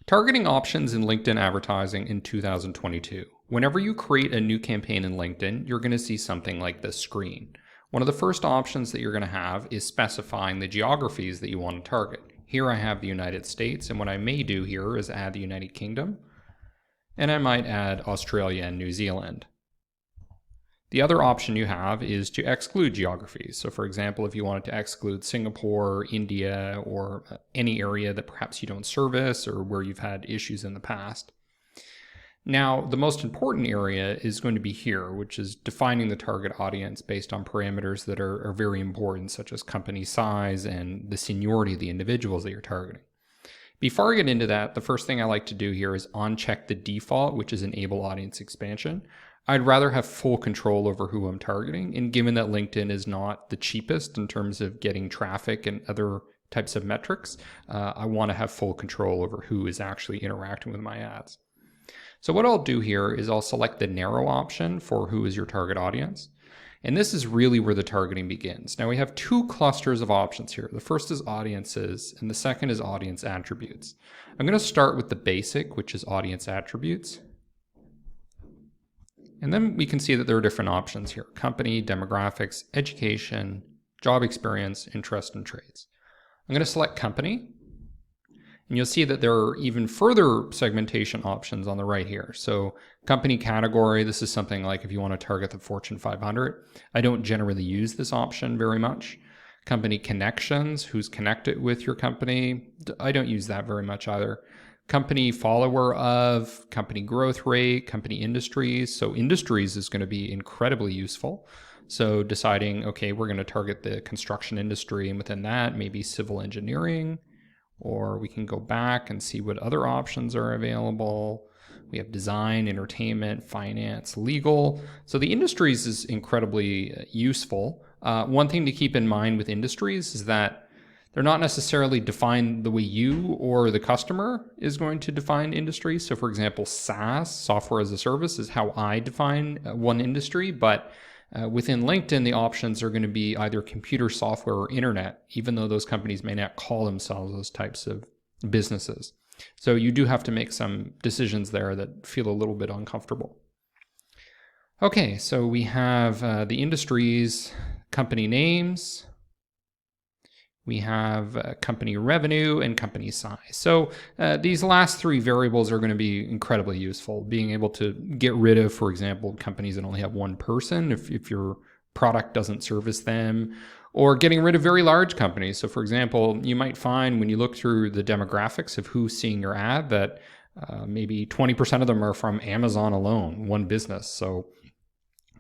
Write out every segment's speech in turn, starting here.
Targeting options in LinkedIn advertising in 2022. Whenever you create a new campaign in LinkedIn, you're going to see something like this screen. One of the first options that you're going to have is specifying the geographies that you want to target. Here I have the United States, and what I may do here is add the United Kingdom, and I might add Australia and New Zealand. The other option you have is to exclude geographies. So for example, if you wanted to exclude Singapore, India, or any area that perhaps you don't service or where you've had issues in the past. Now, the most important area is going to be here, which is defining the target audience based on parameters that are very important, such as company size and the seniority of the individuals that you're targeting. Before I get into that, the first thing I like to do here is uncheck the default, which is enable audience expansion. I'd rather have full control over who I'm targeting, and given that LinkedIn is not the cheapest in terms of getting traffic and other types of metrics, I want to have full control over who is actually interacting with my ads. So what I'll do here is I'll select the narrow option for who is your target audience. And this is really where the targeting begins. Now we have two clusters of options here. The first is audiences, and the second is audience attributes. I'm going to start with the basic, which is audience attributes. And then we can see that there are different options here: company, demographics, education, job experience, interest, and trades. I'm going to select company, and you'll see that there are even further segmentation options on the right here. So company category, this is something like if you want to target the Fortune 500. I don't generally use this option very much. Company connections, who's connected with your company. I don't use that very much either. Company follower of, company growth rate, company industries. So industries is going to be incredibly useful. So deciding, okay, we're going to target the construction industry, and within that, maybe civil engineering, or we can go back and see what other options are available. We have design, entertainment, finance, legal. So the industries is incredibly useful. One thing to keep in mind with industries is that they're not necessarily defined the way you or the customer is going to define industry. So for example, SaaS, software as a service, is how I define one industry, but within LinkedIn, the options are going to be either computer software or internet, even though those companies may not call themselves those types of businesses. So you do have to make some decisions there that feel a little bit uncomfortable. Okay, so we have the industries, company names. We have company revenue and company size. So these last three variables are going to be incredibly useful. Being able to get rid of, for example, companies that only have one person if your product doesn't service them, or getting rid of very large companies. So for example, you might find when you look through the demographics of who's seeing your ad that maybe 20% of them are from Amazon alone, one business. So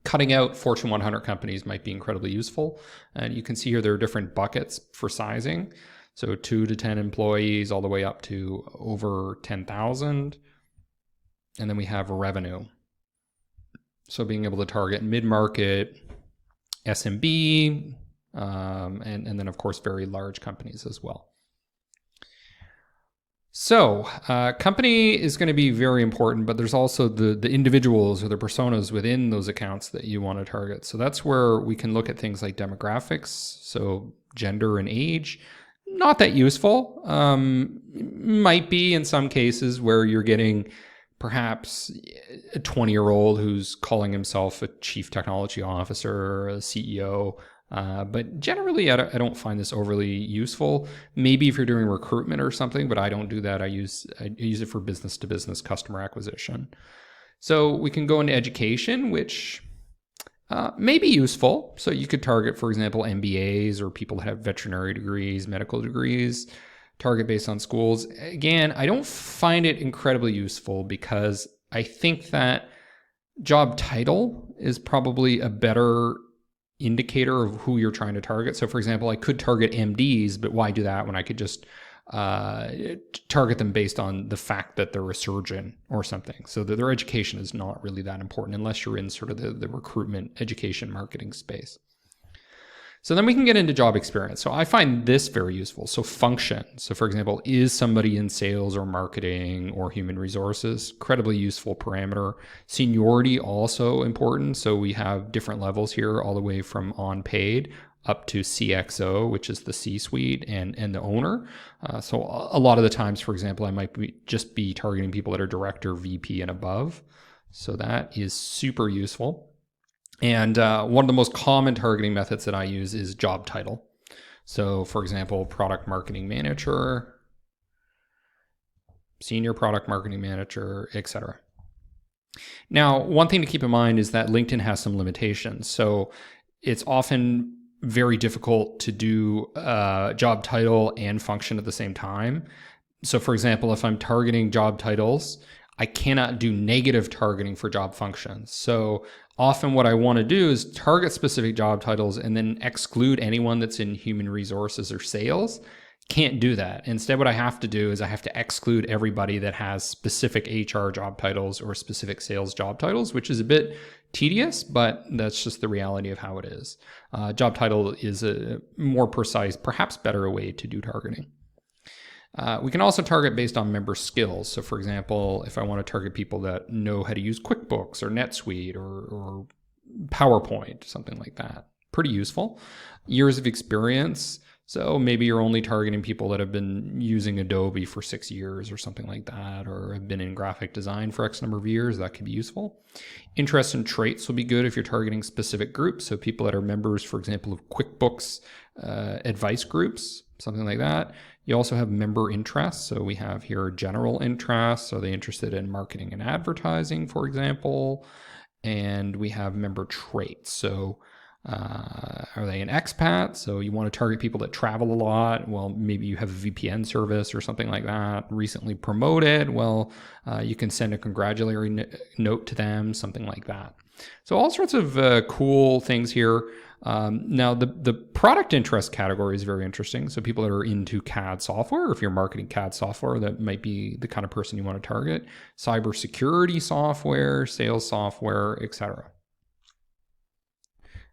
cutting out Fortune 100 companies might be incredibly useful. And you can see here there are different buckets for sizing. So 2 to 10 employees all the way up to over 10,000. And then we have revenue. So being able to target mid-market, SMB, and then of course very large companies as well. So company is going to be very important, but there's also the individuals or the personas within those accounts that you want to target. So that's where we can look at things like demographics, so gender and age. Not that useful. Might be in some cases where you're getting perhaps a 20-year-old who's calling himself a chief technology officer or a CEO. But generally, I don't find this overly useful. Maybe if you're doing recruitment or something, but I don't do that. I use it for business-to-business customer acquisition. So we can go into education, which may be useful. So you could target, for example, MBAs or people that have veterinary degrees, medical degrees, target based on schools. Again, I don't find it incredibly useful because I think that job title is probably a better indicator of who you're trying to target. So for example, I could target MDs, but why do that when I could just target them based on the fact that they're a surgeon or something? So that their education is not really that important unless you're in sort of the recruitment, education, marketing space. So then we can get into job experience. So I find this very useful. So function. So for example, is somebody in sales or marketing or human resources? Incredibly useful parameter. Seniority also important. So we have different levels here all the way from on paid up to CXO, which is the C-suite and the owner. So a lot of the times, for example, I might just be targeting people that are director, VP, and above. So that is super useful. And one of the most common targeting methods that I use is job title. So for example, product marketing manager, senior product marketing manager, etc. Now, one thing to keep in mind is that LinkedIn has some limitations. So it's often very difficult to do job title and function at the same time. So for example, if I'm targeting job titles, I cannot do negative targeting for job functions. So often what I want to do is target specific job titles and then exclude anyone that's in human resources or sales. Can't do that. Instead, what I have to do is I have to exclude everybody that has specific HR job titles or specific sales job titles, which is a bit tedious, but that's just the reality of how it is. Job title is a more precise, perhaps better way to do targeting. We can also target based on member skills. So for example, if I want to target people that know how to use QuickBooks or NetSuite or PowerPoint, something like that, pretty useful. Years of experience. So maybe you're only targeting people that have been using Adobe for 6 years or something like that, or have been in graphic design for X number of years. That could be useful. Interests and traits will be good if you're targeting specific groups. So people that are members, for example, of QuickBooks advice groups, something like that. You also have member interests. So we have here general interests. Are they interested in marketing and advertising, for example? And we have member traits. So are they an expat? So you want to target people that travel a lot. Well, maybe you have a VPN service or something like that. Recently promoted. Well, you can send a congratulatory note to them, something like that. So all sorts of cool things here. Now the product interest category is very interesting. So people that are into CAD software, if you're marketing CAD software, that might be the kind of person you want to target. Cybersecurity software, sales software, etc.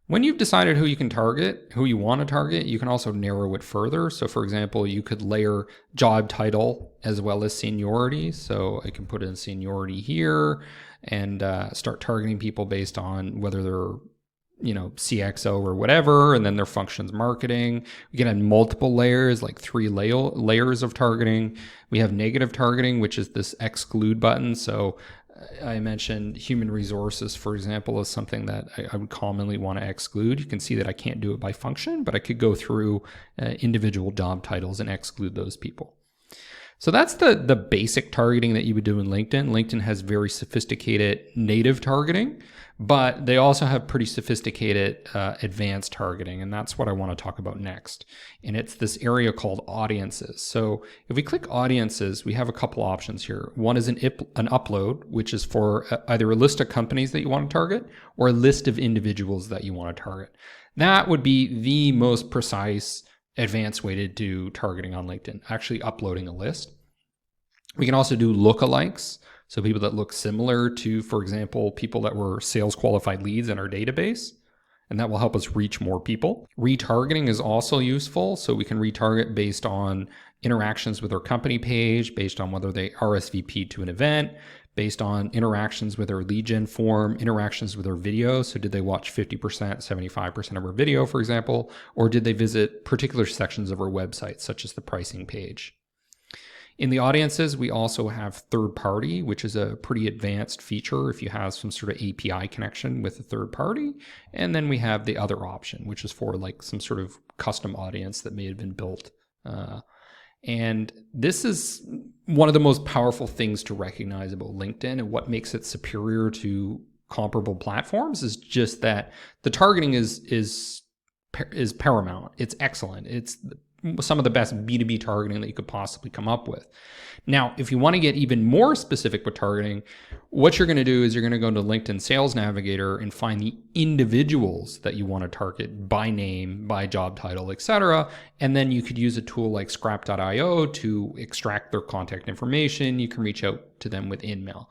When you've decided who you can target, who you want to target, you can also narrow it further. So for example, you could layer job title as well as seniority. So I can put in seniority here and start targeting people based on whether they're CXO or whatever, and then their functions marketing. We can have multiple layers, like 3 layers of targeting. We have negative targeting, which is this exclude button. So I mentioned human resources, for example, is something that I would commonly want to exclude. You can see that I can't do it by function, but I could go through individual job titles and exclude those people. So that's the basic targeting that you would do in LinkedIn. LinkedIn has very sophisticated native targeting, but they also have pretty sophisticated advanced targeting, and that's what I want to talk about next. And it's this area called audiences. So if we click audiences, we have a couple options here. One is an upload, which is for either a list of companies that you want to target or a list of individuals that you want to target. That would be the most precise advanced way to do targeting on LinkedIn, actually uploading a list. We can also do lookalikes. So people that look similar to, for example, people that were sales qualified leads in our database, and that will help us reach more people. Retargeting is also useful. So we can retarget based on interactions with our company page, based on whether they RSVP to an event, based on interactions with our lead gen form, interactions with our video. So did they watch 50%, 75% of our video, for example, or did they visit particular sections of our website, such as the pricing page? In the audiences, we also have third party, which is a pretty advanced feature if you have some sort of API connection with a third party. And then we have the other option, which is for like some sort of custom audience that may have been built. And this is one of the most powerful things to recognize about LinkedIn, and what makes it superior to comparable platforms is just that the targeting is paramount. It's excellent. It's some of the best B2B targeting that you could possibly come up with. Now, if you want to get even more specific with targeting, what you're going to do is you're going to go into LinkedIn Sales Navigator and find the individuals that you want to target by name, by job title, etc. And then you could use a tool like scrap.io to extract their contact information. You can reach out to them with InMail.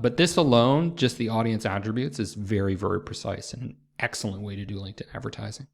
But this alone, just the audience attributes, is very, very precise and an excellent way to do LinkedIn advertising.